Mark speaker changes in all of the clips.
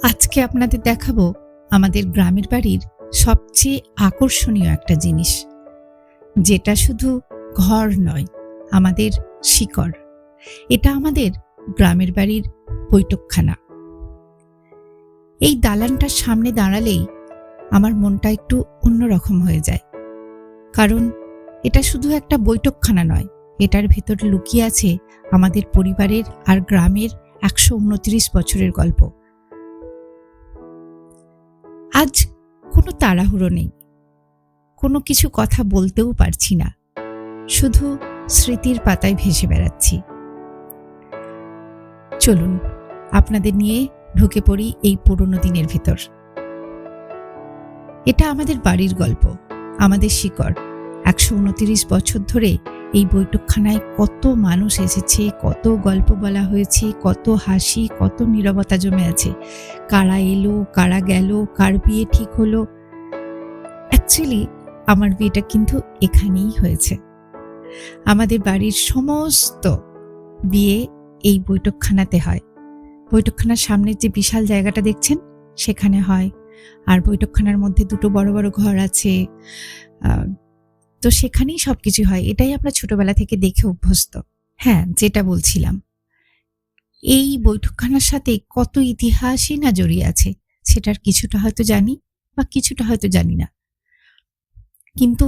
Speaker 1: আজকে আপনাদের দেখাবো আমাদের গ্রামের বাড়ির সবচেয়ে আকর্ষণীয় একটা জিনিস, যেটা শুধু ঘর নয়, আমাদের শিকড়। এটা আমাদের গ্রামের বাড়ির বৈঠকখানা। এই দালানটার সামনে দাঁড়ালেই আমার মনটা একটু অন্যরকম হয়ে যায়, কারণ এটা শুধু একটা বৈঠকখানা নয়, এটার ভেতর লুকিয়ে আছে আমাদের পরিবারের আর গ্রামের 129 বছরের গল্প। আজ কোনো তাড়াহুড়ো নেই, কোনো কিছু কথা বলতেও পারছি না, শুধু স্মৃতির পাতায় ভেসে বেড়াচ্ছি। চলুন আপনাদের নিয়ে ঢুকে পড়ি এই পুরনো দিনের ভেতর। এটা আমাদের বাড়ির গল্প, আমাদের শিকড়। 129 বছর ধরে এই বৈঠকখানায় কত মানুষ এসেছে, কত গল্প বলা হয়েছে, কত হাসি, কত নীরবতা জমে আছে। কারা এলো, কারা গেল, কার বিয়ে ঠিক হলো। অ্যাকচুয়ালি আমার বিয়েটা কিন্তু এখানেই হয়েছে। আমাদের বাড়ির সমস্ত বিয়ে এই বৈঠকখানাতে হয়। বৈঠকখানার সামনের যে বিশাল জায়গাটা দেখছেন সেখানে হয়। আর বৈঠকখানার মধ্যে দুটো বড় বড় ঘর আছে, তো সেখানেই সবকিছু হয়। এটাই আমরা ছোটবেলা থেকে দেখে অভ্যস্ত। হ্যাঁ, যেটা বলছিলাম, এই বৈঠকখানার সাথে কত ইতিহাসই না জড়িয়ে আছে, সেটার কিছুটা হয়তো জানি বা কিছুটা হয়তো জানি না, কিন্তু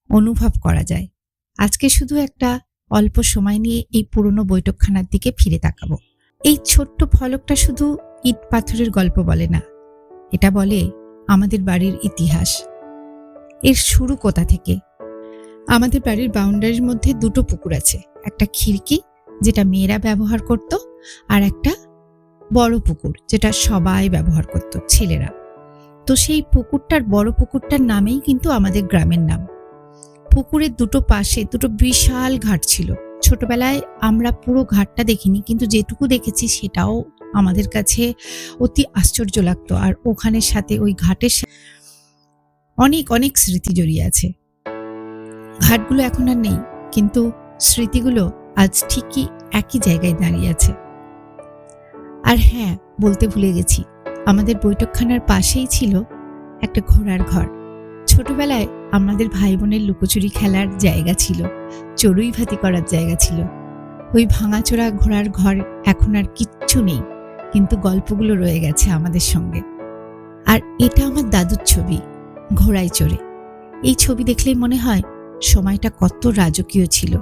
Speaker 1: অনুভব করা যায়। আজকে শুধু একটা অল্প সময় নিয়ে এই পুরনো বৈঠকখানার দিকে ফিরে তাকাবো। এই ছোট্ট ফলকটা শুধু ইট পাথরের গল্প বলে না, এটা বলে আমাদের বাড়ির ইতিহাস। এর শুরু কোথা থেকে? আমাদের বাড়ির বাউন্ডারির মধ্যে দুটো পুকুর আছে, একটা খিড়কি যেটা মেয়েরা ব্যবহার করত, আর একটা বড় পুকুর যেটা সবাই ব্যবহার করত, ছেলেরা। তো সেই পুকুরটার, বড় পুকুরটার নামেই কিন্তু আমাদের গ্রামের নাম। পুকুরের দুটো পাশে দুটো বিশাল ঘাট ছিল। ছোটবেলায় আমরা পুরো ঘাটটা দেখিনি, কিন্তু যেটুকু দেখেছি সেটাও আমাদের কাছে অতি আশ্চর্য লাগতো। আর ওখানের সাথে, ওই ঘাটের অনেক অনেক স্মৃতি জড়িয়ে আছে। ঘাটগুলো এখন আর নেই, কিন্তু স্মৃতিগুলো আজ ঠিকই একই জায়গায় দাঁড়িয়ে আছে। আর হ্যাঁ, বলতে ভুলে গেছি, আমাদের বৈঠকখানার পাশেই ছিল একটা ঘোড়ার ঘর। ছোটবেলায় আমাদের ভাই বোনের লুকোচুরি খেলার জায়গা ছিল, চড়ুই ভাতি করার জায়গা ছিল। ওই ভাঙাচোরা ঘোড়ার ঘর এখন আর কিচ্ছু নেই, কিন্তু গল্পগুলো রয়ে গেছে আমাদের সঙ্গে। আর এটা আমার দাদুর ছবি, ঘোড়ায় চড়ে। এই ছবি দেখলেই মনে হয় সময়টা কত রাজকীয় ছিল।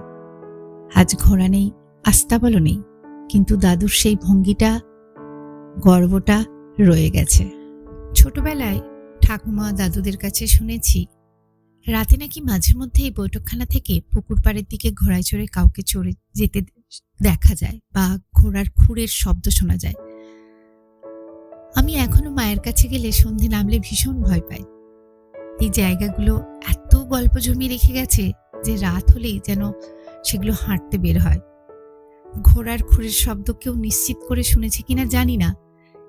Speaker 1: আজ ঘোড়া নেই, আস্তাবলও নেই, কিন্তু দাদুর সেই ভঙ্গিটা, গর্বটা রয়ে গেছে। ছোটবেলায় ঠাকুমা দাদুদের কাছে শুনেছি, রাতে নাকি মাঝে মধ্যে এই বৈঠকখানা থেকে পুকুর পাড়ের দিকে ঘোড়ায় চড়ে কাউকে চড়ে যেতে দেখা যায়, বা ঘোড়ার খুরের শব্দ শোনা যায়। আমি এখনো মায়ের কাছে গেলে সন্ধে নামলে ভীষণ ভয় পাই। এই জায়গাগুলো এত গল্প জমিয়ে রেখে গেছে যে রাত হলেই যেন সেগুলো হাঁটতে বের হয়। ঘোড়ার খুরের শব্দ কেউ নিশ্চিত করে শুনেছে কিনা জানি না,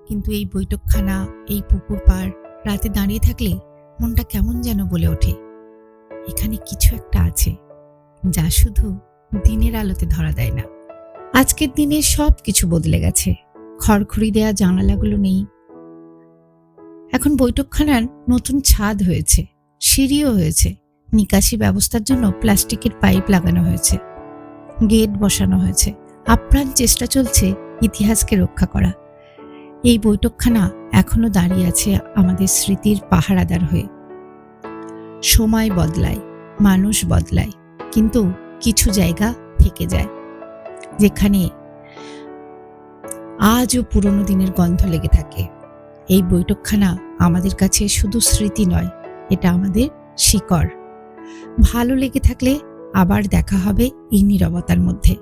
Speaker 1: কিন্তু এই বৈঠকখানা, এই পুকুর পাড় রাতে দাঁড়িয়ে থাকলে মনটা কেমন যেন বলে ওঠে, এখানে কিছু একটা আছে যা শুধু দিনের আলোতে ধরা দেয় না। আজকের দিনে সব কিছু বদলে গেছে। খড়খড়ি দেয়া জানালাগুলো নেই, এখন বৈঠকখানার নতুন ছাদ হয়েছে, সিঁড়িও হয়েছে, নিকাশি ব্যবস্থার জন্য প্লাস্টিকের পাইপ লাগানো হয়েছে, গেট বসানো হয়েছে। আপ্রাণ চেষ্টা চলছে ইতিহাসকে রক্ষা করা। এই বৈঠকখানা এখনো দাঁড়িয়ে আছে আমাদের স্মৃতির পাহারাদার হয়ে। সময় বদলায়, মানুষ বদলায়, কিন্তু কিছু জায়গা থেকে যায়, যেখানে আজও পুরনো দিনের গন্ধ লেগে থাকে। এই বৈঠকখানা আমাদের কাছে শুধু স্মৃতি নয়, এটা আমাদের শিকড়। ভালো লেগে থাকলে আবার দেখা হবে এই নীরবতার মধ্যে।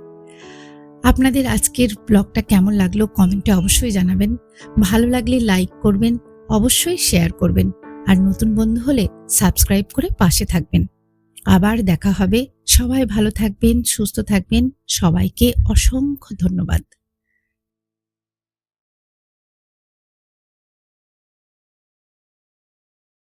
Speaker 1: আপনাদের আজকের ব্লগটা কেমন লাগলো কমেন্টে অবশ্যই জানাবেন। ভালো লাগলে লাইক করবেন, অবশ্যই শেয়ার করবেন, আর নতুন বন্ধু হলে সাবস্ক্রাইব করে পাশে থাকবেন। আবার দেখা হবে। সবাই ভালো থাকবেন, সুস্থ থাকবেন। সবাইকে অসংখ্য ধন্যবাদ।